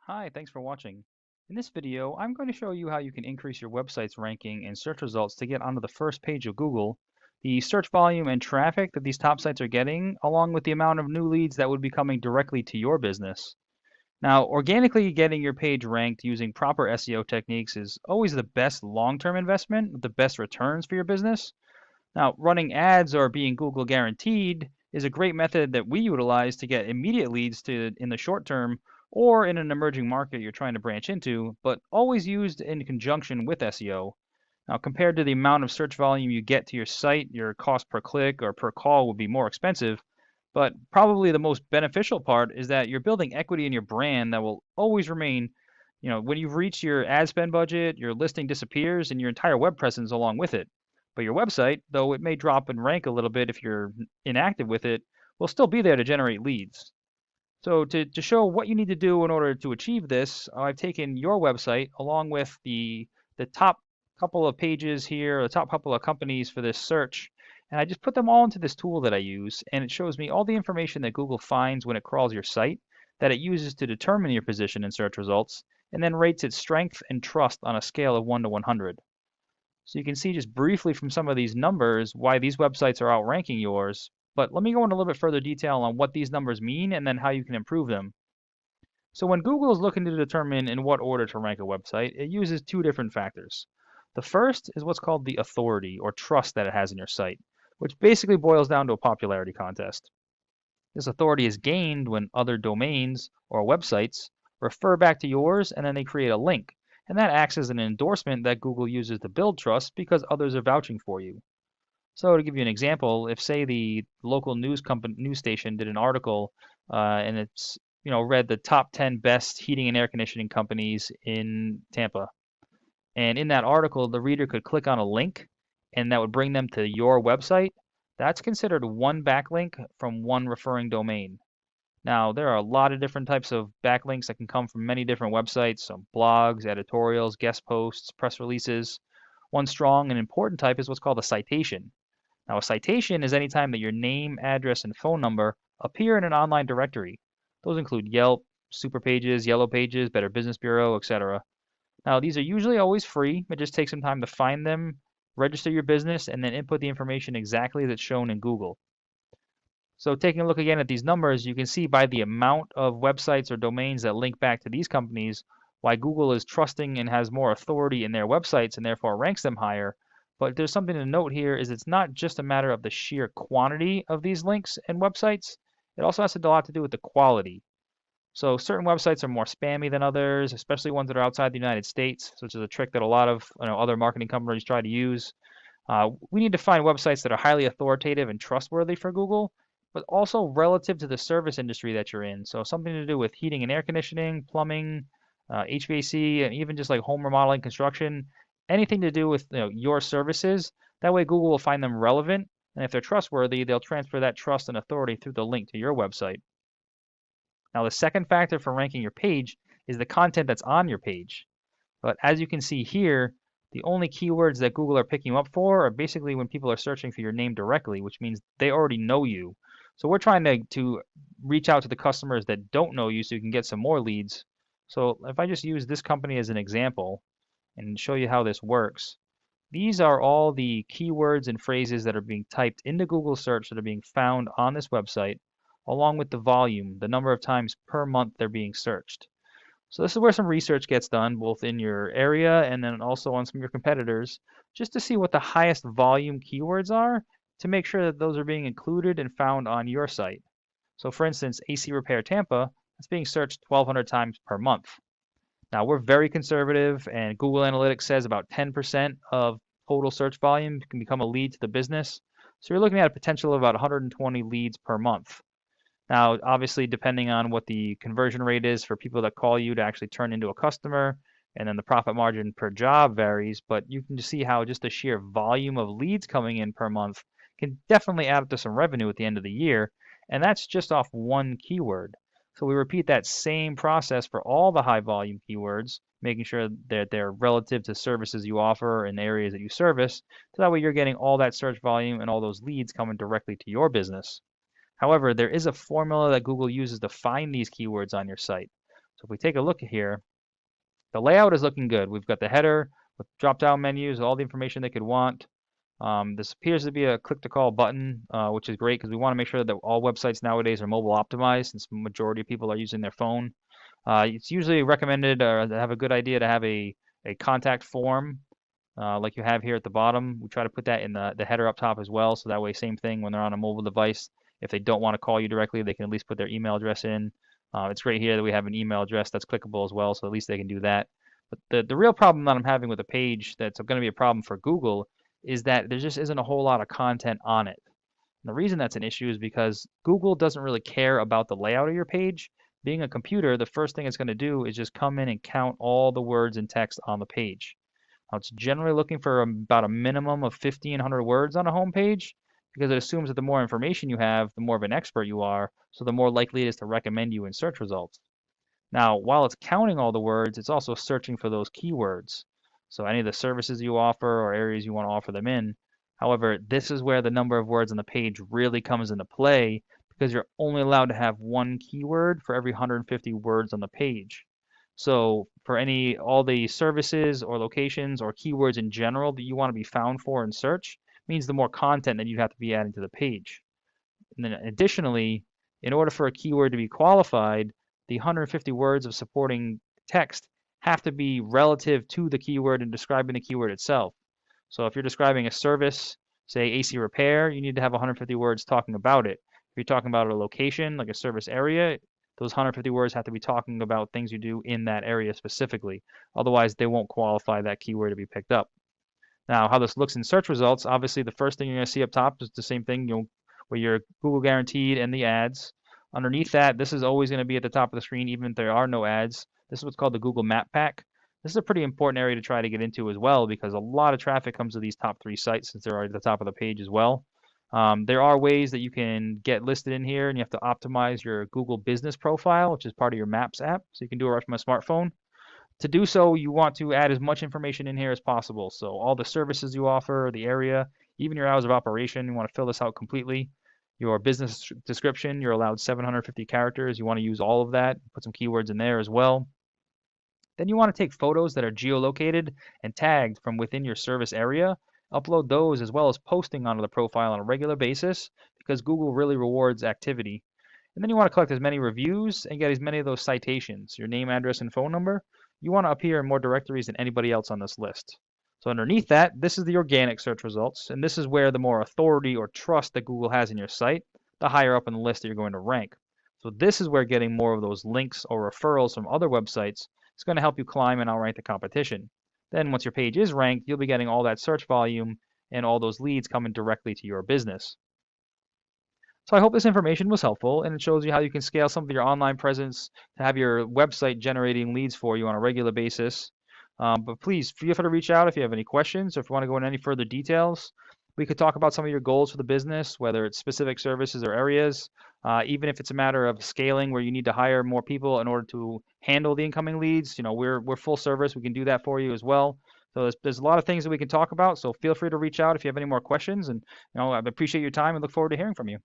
Hi, thanks for watching. In this video, I'm going to show you how you can increase your website's ranking and search results to get onto the first page of Google, the search volume and traffic that these top sites are getting, along with the amount of new leads that would be coming directly to your business. Now, organically getting your page ranked using proper SEO techniques is always the best long-term investment with the best returns for your business. Now, running ads or being Google guaranteed is a great method that we utilize to get immediate leads to in the short term or in an emerging market you're trying to branch into, but always used in conjunction with SEO. Now, compared to the amount of search volume you get to your site, your cost per click or per call would be more expensive. But probably the most beneficial part is that you're building equity in your brand that will always remain. When you've reached your ad spend budget, your listing disappears and your entire web presence along with it. But your website, though it may drop in rank a little bit if you're inactive with it, will still be there to generate leads. So to show what you need to do in order to achieve this, I've taken your website along with the top couple of pages here, the top couple of companies for this search, and I just put them all into this tool that I use, and it shows me all the information that Google finds when it crawls your site, that it uses to determine your position in search results, and then rates its strength and trust on a scale of 1 to 100. So you can see just briefly from some of these numbers why these websites are outranking yours. But let me go into a little bit further detail on what these numbers mean and then how you can improve them. So when Google is looking to determine in what order to rank a website, it uses two different factors. The first is what's called the authority or trust that it has in your site, which basically boils down to a popularity contest. This authority is gained when other domains or websites refer back to yours and then they create a link. And that acts as an endorsement that Google uses to build trust because others are vouching for you. So to give you an example, if say the local news station did an article and it's read the top 10 best heating and air conditioning companies in Tampa, and in that article the reader could click on a link and that would bring them to your website, that's considered one backlink from one referring domain. Now, there are a lot of different types of backlinks that can come from many different websites, so blogs, editorials, guest posts, press releases. One strong and important type is what's called a citation. Now, a citation is any time that your name, address, and phone number appear in an online directory. Those include Yelp, Super Pages, Yellow Pages, Better Business Bureau, etc. Now, these are usually always free. It just takes some time to find them, register your business, and then input the information exactly as it's shown in Google. So taking a look again at these numbers, you can see by the amount of websites or domains that link back to these companies, why Google is trusting and has more authority in their websites and therefore ranks them higher. But there's something to note here is it's not just a matter of the sheer quantity of these links and websites. It also has a lot to do with the quality. So certain websites are more spammy than others, especially ones that are outside the United States, which is a trick that a lot of other marketing companies try to use. We need to find websites that are highly authoritative and trustworthy for Google, but also relative to the service industry that you're in. So something to do with heating and air conditioning, plumbing, HVAC, and even just like home remodeling, construction, anything to do with your services. That way Google will find them relevant, and if they're trustworthy, they'll transfer that trust and authority through the link to your website. Now, the second factor for ranking your page is the content that's on your page. But as you can see here, the only keywords that Google are picking you up for are basically when people are searching for your name directly, which means they already know you. So we're trying to reach out to the customers that don't know you so you can get some more leads. So if I just use this company as an example and show you how this works, these are all the keywords and phrases that are being typed into Google search that are being found on this website, along with the volume, the number of times per month they're being searched. So this is where some research gets done, both in your area and then also on some of your competitors, just to see what the highest volume keywords are to make sure that those are being included and found on your site. So for instance, AC Repair Tampa, it's being searched 1,200 times per month. Now we're very conservative and Google Analytics says about 10% of total search volume can become a lead to the business. So you're looking at a potential of about 120 leads per month. Now, obviously, depending on what the conversion rate is for people that call you to actually turn into a customer, and then the profit margin per job varies, but you can just see how just the sheer volume of leads coming in per month can definitely add up to some revenue at the end of the year, and that's just off one keyword. So we repeat that same process for all the high volume keywords, making sure that they're relative to services you offer and areas that you service, so that way you're getting all that search volume and all those leads coming directly to your business. However, there is a formula that Google uses to find these keywords on your site. So if we take a look here, the layout is looking good. We've got the header with drop-down menus, all the information they could want. This appears to be a click-to-call button, which is great because we want to make sure that all websites nowadays are mobile optimized since the majority of people are using their phone. It's usually recommended or have a good idea to have a contact form like you have here at the bottom. We try to put that in the header up top as well, so that way, same thing when they're on a mobile device. If they don't want to call you directly, they can at least put their email address in. It's great here that we have an email address that's clickable as well, so at least they can do that. But the real problem that I'm having with the page that's going to be a problem for Google is that there just isn't a whole lot of content on it. And the reason that's an issue is because Google doesn't really care about the layout of your page. Being a computer, the first thing it's going to do is just come in and count all the words and text on the page. Now, it's generally looking for about a minimum of 1,500 words on a home page because it assumes that the more information you have, the more of an expert you are, so the more likely it is to recommend you in search results. Now, while it's counting all the words, it's also searching for those keywords. So any of the services you offer or areas you want to offer them in. However, this is where the number of words on the page really comes into play because you're only allowed to have one keyword for every 150 words on the page. So for all the services or locations or keywords in general that you want to be found for in search means the more content that you have to be adding to the page. And then additionally, in order for a keyword to be qualified, the 150 words of supporting text have to be relative to the keyword and describing the keyword itself. So if you're describing a service, say AC repair, you need to have 150 words talking about it. If you're talking about a location, like a service area, those 150 words have to be talking about things you do in that area specifically. Otherwise, they won't qualify that keyword to be picked up. Now, how this looks in search results, obviously the first thing you're going to see up top is the same thing, where you're Google guaranteed and the ads. Underneath that, this is always going to be at the top of the screen, even if there are no ads. This is what's called the Google Map Pack. This is a pretty important area to try to get into as well because a lot of traffic comes to these top 3 sites since they're at the top of the page as well. There are ways that you can get listed in here and you have to optimize your Google business profile, which is part of your Maps app. So you can do it right from a smartphone. To do so, you want to add as much information in here as possible. So all the services you offer, the area, even your hours of operation, you want to fill this out completely. Your business description, you're allowed 750 characters. You want to use all of that, put some keywords in there as well. Then you want to take photos that are geolocated and tagged from within your service area, upload those as well as posting onto the profile on a regular basis because Google really rewards activity. And then you want to collect as many reviews and get as many of those citations, your name, address, and phone number. You want to appear in more directories than anybody else on this list. So underneath that, this is the organic search results, and this is where the more authority or trust that Google has in your site, the higher up on the list that you're going to rank. So this is where getting more of those links or referrals from other websites is going to help you climb and outrank the competition. Then once your page is ranked, you'll be getting all that search volume and all those leads coming directly to your business. So I hope this information was helpful and it shows you how you can scale some of your online presence to have your website generating leads for you on a regular basis. But please feel free to reach out if you have any questions or if you want to go into any further details. We could talk about some of your goals for the business, whether it's specific services or areas, even if it's a matter of scaling where you need to hire more people in order to handle the incoming leads. We're full service. We can do that for you as well. So there's a lot of things that we can talk about. So feel free to reach out if you have any more questions. And I appreciate your time and look forward to hearing from you.